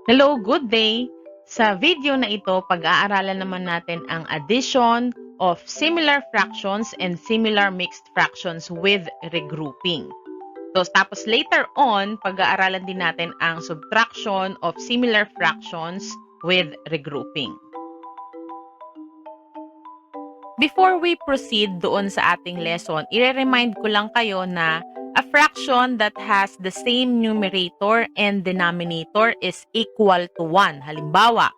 Hello, good day! Sa video na ito, pag-aaralan naman natin ang addition of similar fractions and similar mixed fractions with regrouping. Tapos later on, pag-aaralan din natin ang subtraction of similar fractions with regrouping. Before we proceed doon sa ating lesson, i-remind ko lang kayo na a fraction that has the same numerator and denominator is equal to 1. Halimbawa,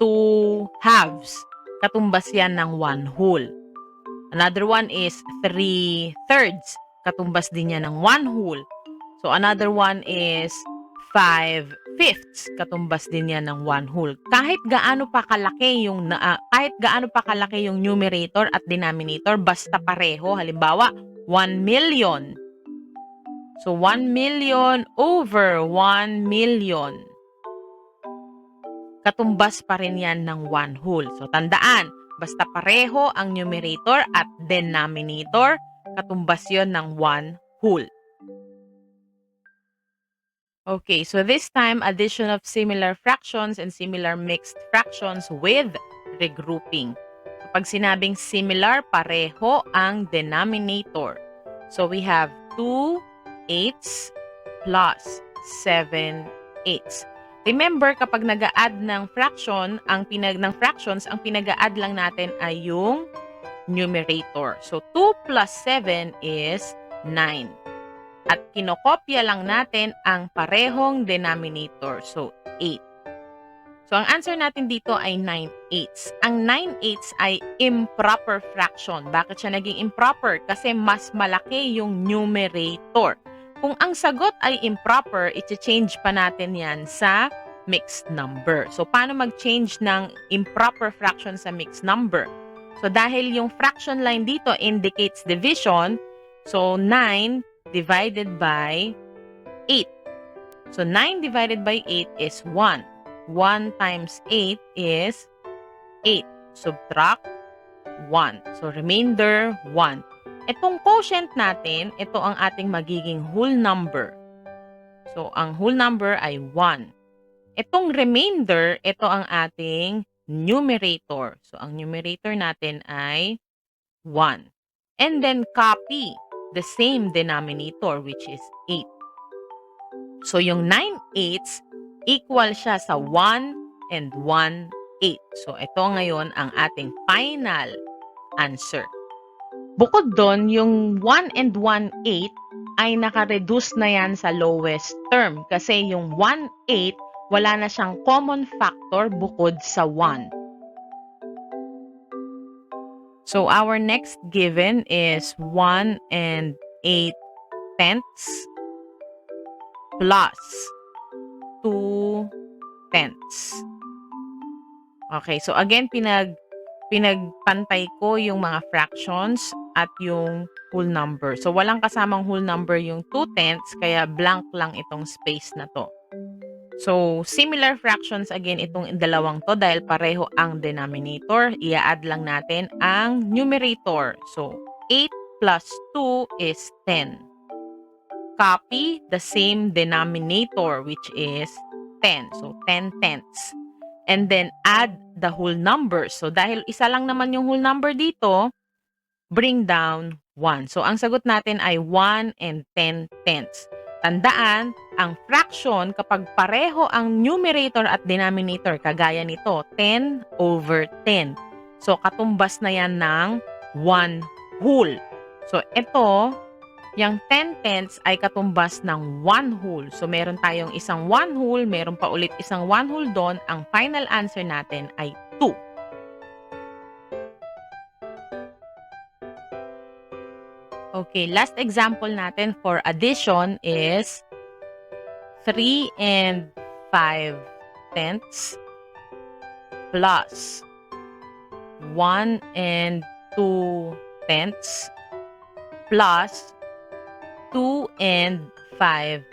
2 halves. Katumbas yan ng 1 whole. Another one is 3 thirds. Katumbas din yan ng 1 whole. So another one is 5 fifths. Katumbas din yan ng 1 whole. Kahit gaano pa kalaki yung numerator at denominator, basta pareho. Halimbawa, 1 million. So 1 million over 1 million. Katumbas pa rin yan ng 1 whole. So tandaan, basta pareho ang numerator at denominator, katumbas yon ng 1 whole. Okay, so this time, addition of similar fractions and similar mixed fractions with regrouping. Kapag sinabing similar, pareho ang denominator. So we have 2 eighths plus 7 eighths. Remember, kapag nag-a-add ng fractions, ang pinag-a-add lang natin ay yung numerator. So 2 plus 7 is 9. At kinokopya lang natin ang parehong denominator. So, 8. So, ang answer natin dito ay 9/8. Ang 9/8 ay improper fraction. Bakit siya naging improper? Kasi mas malaki yung numerator. Kung ang sagot ay improper, i-change pa natin yan sa mixed number. So, paano mag-change ng improper fraction sa mixed number? So, dahil yung fraction line dito indicates division, so 9 divided by 8. So, 9 divided by 8 is 1. 1 times 8 is 8. Subtract 1. So, remainder 1. Itong quotient natin, ito ang ating magiging whole number. So, ang whole number ay 1. Itong remainder, ito ang ating numerator. So, ang numerator natin ay 1. And then, copy the same denominator, which is 8. So, yung 9/8 equal siya sa 1 and 1/8. So, ito ngayon ang ating final answer. Bukod doon, yung 1 and 1/8 ay naka-reduce na yan sa lowest term kasi yung 1/8 wala na siyang common factor bukod sa 1. So, our next given is 1 and 8 tenths plus 2 tenths. Okay, so again, pinagpantay ko yung mga fractions at yung whole number. So, walang kasamang whole number yung 2 tenths, kaya blank lang itong space na to. So, similar fractions again itong dalawang to dahil pareho ang denominator. Ia-add lang natin ang numerator. So, 8 plus 2 is 10. Copy the same denominator which is 10. So, 10 tenths. And then, add the whole number. So, dahil isa lang naman yung whole number dito, bring down 1. So, ang sagot natin ay 1 and 10 tenths. Tandaan, ang fraction kapag pareho ang numerator at denominator, kagaya nito, 10 over 10. So, katumbas na yan ng 1 whole. So, ito, yung 10 tenths ay katumbas ng 1 whole. So, meron tayong isang 1 whole, meron pa ulit isang 1 whole doon. Ang final answer natin ay 2. Okay, last example natin for addition is 3 and 5 tenths plus 1 and 2 tenths plus 2 and 5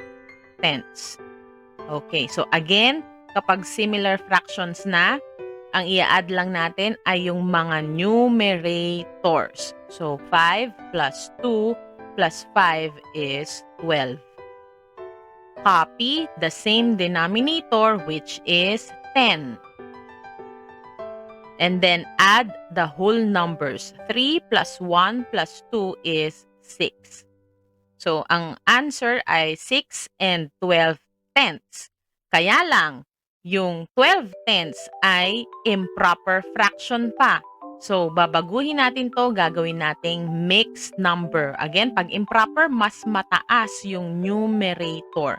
tenths. Okay, so again, kapag similar fractions na, ang i-add lang natin ay yung mga numerators. So, 5 plus 2 plus 5 is 12. copy the same denominator, which is 10. And then add the whole numbers. 3 plus 1 plus 2 is 6. So, ang answer ay 6 and 12 tenths. Kaya lang, yung 12 tenths ay improper fraction pa. So, babaguhin natin to, gagawin nating mixed number. Again, pag improper, mas mataas yung numerator.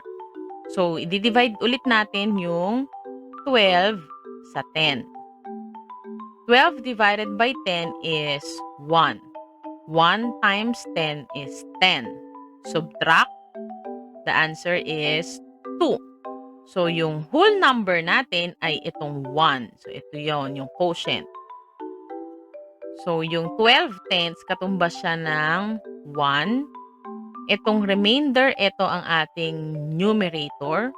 So, i-divide ulit natin yung 12 sa 10. 12 divided by 10 is 1. 1 times 10 is 10. Subtract, the answer is 2. So, yung whole number natin ay itong 1. So, ito yon yung quotient. So, yung 12 tenths, katumbas siya ng 1. Itong remainder, ito ang ating numerator.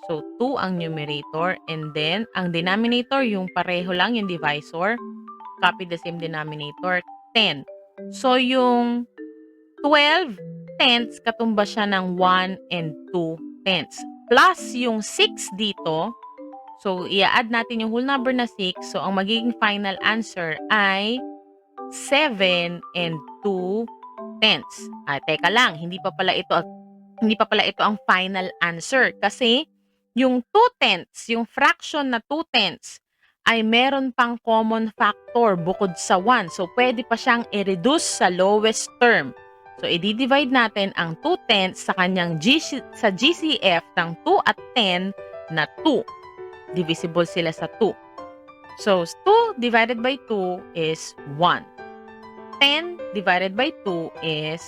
So, 2 ang numerator. And then, ang denominator, yung pareho lang, yung divisor. Copy the same denominator, 10. So, yung 12 tenths, katumbas siya ng 1 and 2 tenths. Plus yung 6 dito, so i-add natin yung whole number na 6. So ang magiging final answer ay 7 and 2 tenths. Teka lang, hindi pa pala ito ang final answer kasi yung 2 tenths, yung fraction na 2 tenths ay meron pang common factor bukod sa 1. So pwede pa siyang i-reduce sa lowest term. So, i-divide natin ang 2 tenths sa kanyang sa GCF ng 2 at 10 na 2. Divisible sila sa 2. So, 2 divided by 2 is 1. 10 divided by 2 is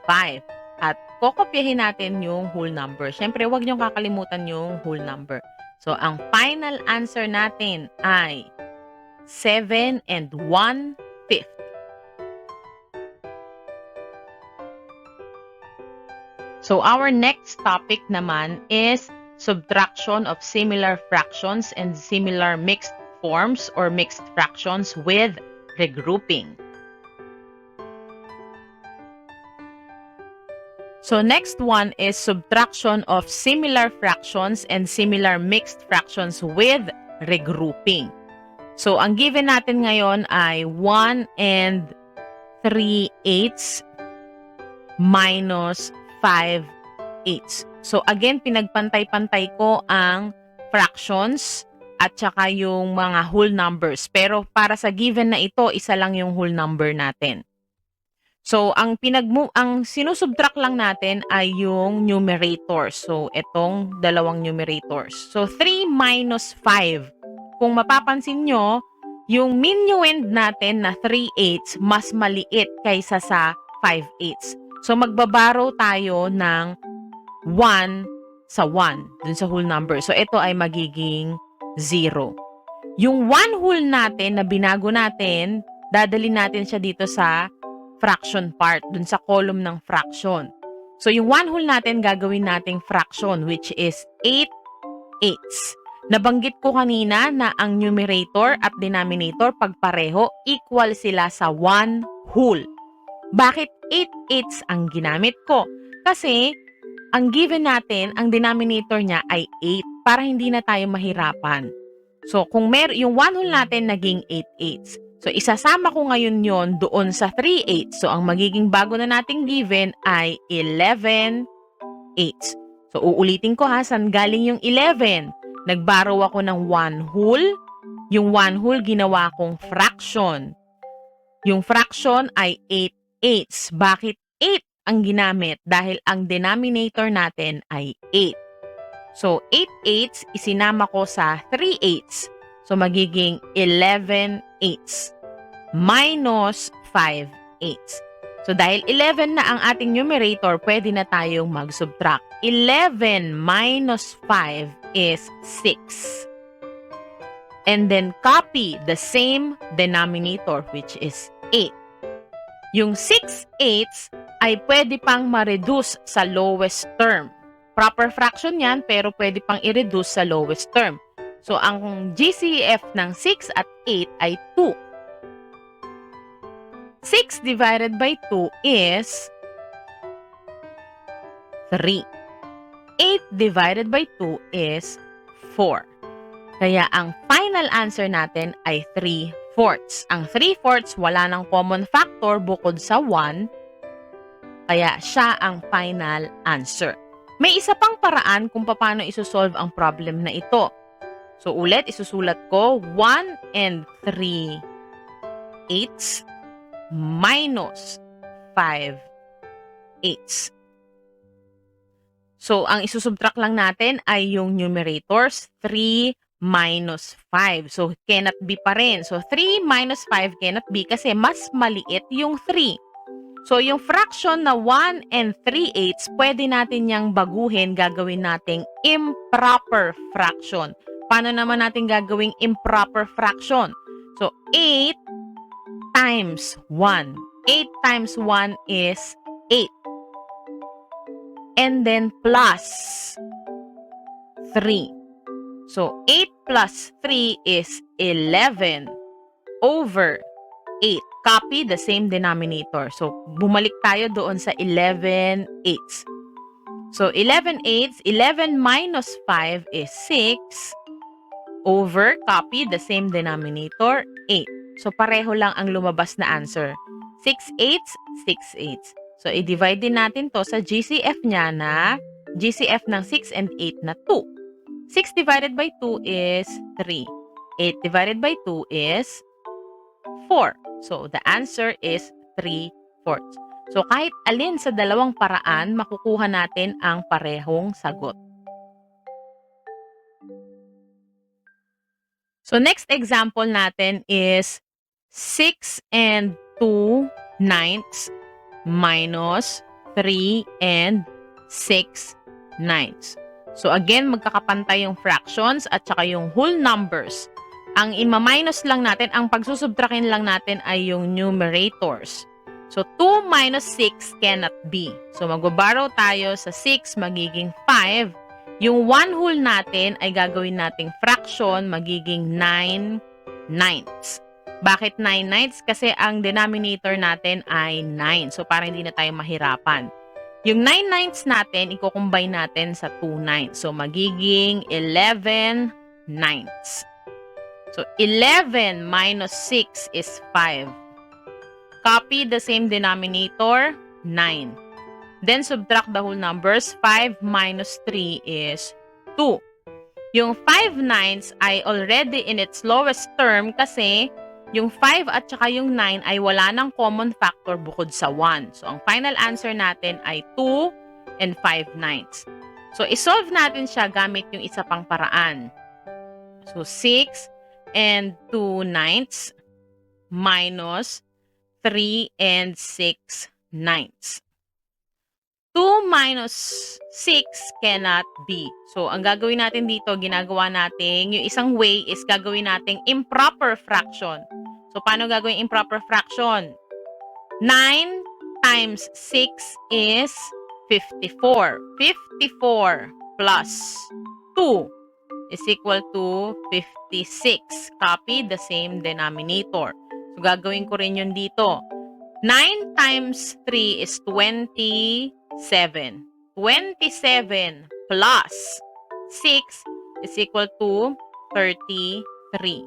5. At kokopyahin natin yung whole number. Siyempre, huwag niyong kakalimutan yung whole number. So, ang final answer natin ay 7 and 1/5. So, our next topic naman is subtraction of similar fractions and similar mixed forms or mixed fractions with regrouping. So, next one is subtraction of similar fractions and similar mixed fractions with regrouping. So, ang given natin ngayon ay 1 and 3/8 minus 5/8. So again, pinagpantay-pantay ko ang fractions at saka yung mga whole numbers. Pero para sa given na ito, isa lang yung whole number natin. So ang sinusubtract lang natin ay yung numerator. So itong dalawang numerators. So 3 minus 5. Kung mapapansin nyo, yung minuend natin na 3/8 mas maliit kaysa sa 5/8. So, magbabaro tayo ng 1 sa 1 dun sa whole number. So, ito ay magiging 0. Yung 1 whole natin na binago natin, dadalhin natin siya dito sa fraction part, dun sa column ng fraction. So, yung 1 whole natin, gagawin nating fraction, which is 8/8. Nabanggit ko kanina na ang numerator at denominator, pagpareho, equal sila sa 1 whole. Bakit 8/8 ang ginamit ko? Kasi, ang given natin, ang denominator niya ay 8 para hindi na tayo mahirapan. So, kung yung 1 whole natin naging 8/8. So, isasama ko ngayon yon doon sa 3/8. So, ang magiging bago na nating given ay 11/8. So, uulitin ko saan galing yung 11? Nagborrow ako ng 1 whole. Yung 1 whole, ginawa kong fraction. Yung fraction ay 8/8. Bakit 8 ang ginamit? Dahil ang denominator natin ay 8. So, 8/8 isinama ko sa 3/8. So, magiging 11/8 minus 5/8. So, dahil 11 na ang ating numerator, pwede na tayong mag-subtract. 11 minus 5 is 6. And then, copy the same denominator, which is 8. Yung 6/8 ay pwede pang ma-reduce sa lowest term. Proper fraction yan, pero pwede pang i-reduce sa lowest term. So, ang GCF ng 6 at 8 ay 2. 6 divided by 2 is 3. 8 divided by 2 is 4. Kaya ang final answer natin ay 3/4. Ang 3/4 wala ng common factor bukod sa 1, kaya siya ang final answer. May isa pang paraan kung paano isosolve ang problem na ito. So ulit, isusulat ko 1 and 3/8 minus 5/8. So, ang isusubtract lang natin ay yung numerators, 3 minus 5. So, cannot be pa rin. So, 3 minus 5 cannot be kasi mas maliit yung 3. So, yung fraction na 1 and 3/8, pwede natin yang baguhin, gagawin nating improper fraction. Paano naman natin gagawing improper fraction? So, 8 times 1. 8 times 1 is 8. And then plus 3. So, 8 plus 3 is 11 over 8. Copy the same denominator. So, bumalik tayo doon sa 11/8. So, 11/8, 11 minus 5 is 6 over, copy the same denominator, 8. So, pareho lang ang lumabas na answer. 6/8, 6/8. So, i-divide din natin to sa GCF niya na, GCF ng 6 and 8 na 2. 6 divided by 2 is 3. 8 divided by 2 is 4. So, the answer is 3/4. So, kahit alin sa dalawang paraan, makukuha natin ang parehong sagot. So, next example natin is 6 and 2/9 minus 3 and 6/9. So, again, magkakapantay yung fractions at saka yung whole numbers. Ang ima-minus lang natin, ang pagsusubtrakin lang natin ay yung numerators. So, 2 minus 6 cannot be. So, magbaborrow tayo sa 6, magiging 5. Yung 1 whole natin ay gagawin nating fraction, magiging 9/9. Bakit 9/9? Kasi ang denominator natin ay 9. So, para hindi na tayo mahirapan. Yung 9/9 natin, i-combine natin sa 2/9. So, magiging 11/9. So, 11 minus 6 is 5. Copy the same denominator, 9. Then, subtract the whole numbers. 5 minus 3 is 2. Yung 5/9 ay already in its lowest term kasi yung 5 at saka yung 9 ay wala ng common factor bukod sa 1. So, ang final answer natin ay 2 and 5/9. So, isolve natin siya gamit yung isa pang paraan. So, 6 and 2/9 minus 3 and 6/9. 2 minus 6 cannot be. So, ang gagawin natin dito, ginagawa natin, yung isang way is gagawin nating improper fraction. So, paano gagawin improper fraction? 9 times 6 is 54. 54 plus 2 is equal to 56. Copy the same denominator. So, gagawin ko rin yun dito. 9 times 3 is 27. 27 plus 6 is equal to 33.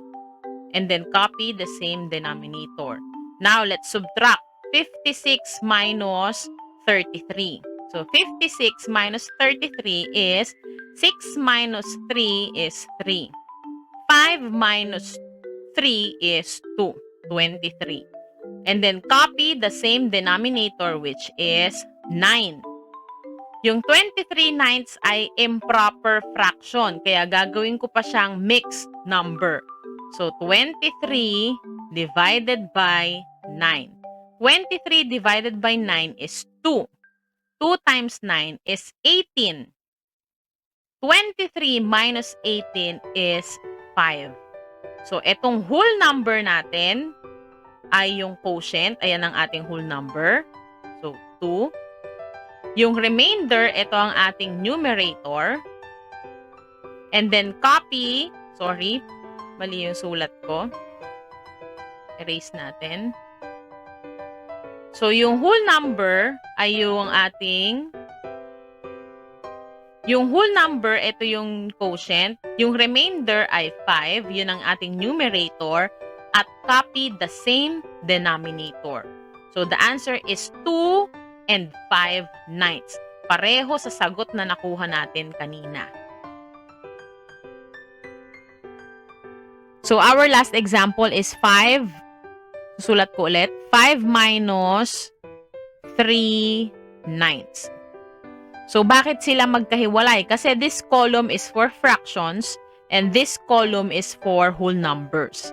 And then copy the same denominator. Now, let's subtract 56 minus 33. So, 56 minus 33 is 6 minus 3 is 3. 5 minus 3 is 2. 23. And then copy the same denominator which is 9. Yung 23/9 ay improper fraction. Kaya gagawin ko pa siyang mixed number. So, 23 divided by 9. 23 divided by 9 is 2. 2 times 9 is 18. 23 minus 18 is 5. So, etong whole number natin ay yung quotient. Ayan ang ating whole number. So, 2. Yung remainder, ito ang ating numerator. And then copy, sorry, mali yung sulat ko. Erase natin. So, yung whole number ay yung ating Yung whole number, ito yung quotient. Yung remainder ay 5, yun ang ating numerator. At copy the same denominator. So the answer is 2 and 5/9. Pareho sa sagot na nakuha natin kanina. So our last example is 5. Susulat ko ulit. 5 minus 3/9. So bakit sila magkahiwalay? Kasi this column is for fractions and this column is for whole numbers.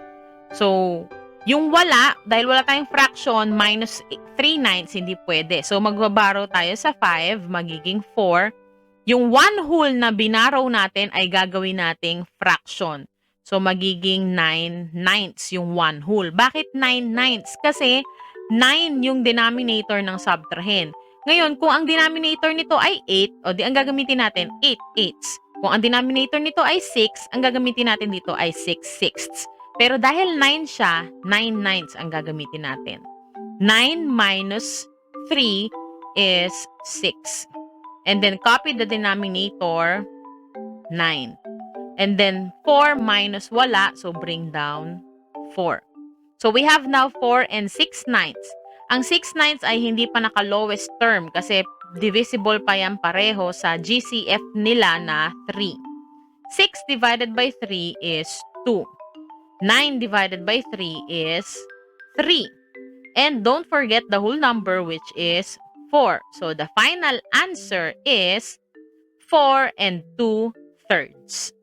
So, yung wala, dahil wala tayong fraction, minus 3/9, hindi pwede. So, magbabaro tayo sa 5, magiging 4. Yung 1 whole na binaraw natin ay gagawin nating fraction. So, magiging 9/9 yung 1 whole. Bakit 9/9? Kasi 9 yung denominator ng subtrahend. Ngayon, kung ang denominator nito ay 8, o di ang gagamitin natin 8/8. Kung ang denominator nito ay 6, ang gagamitin natin dito ay 6/6. Pero dahil 9 siya, 9/9 ang gagamitin natin. 9 minus 3 is 6. And then copy the denominator, 9. And then 4 minus wala, so bring down 4. So we have now 4 and 6/9. Ang 6/9 ay hindi pa naka-lowest term kasi divisible pa yan pareho sa GCF nila na 3. 6 divided by 3 is 2. 9 divided by 3 is 3. And don't forget the whole number, which is 4. So the final answer is 4 and 2/3.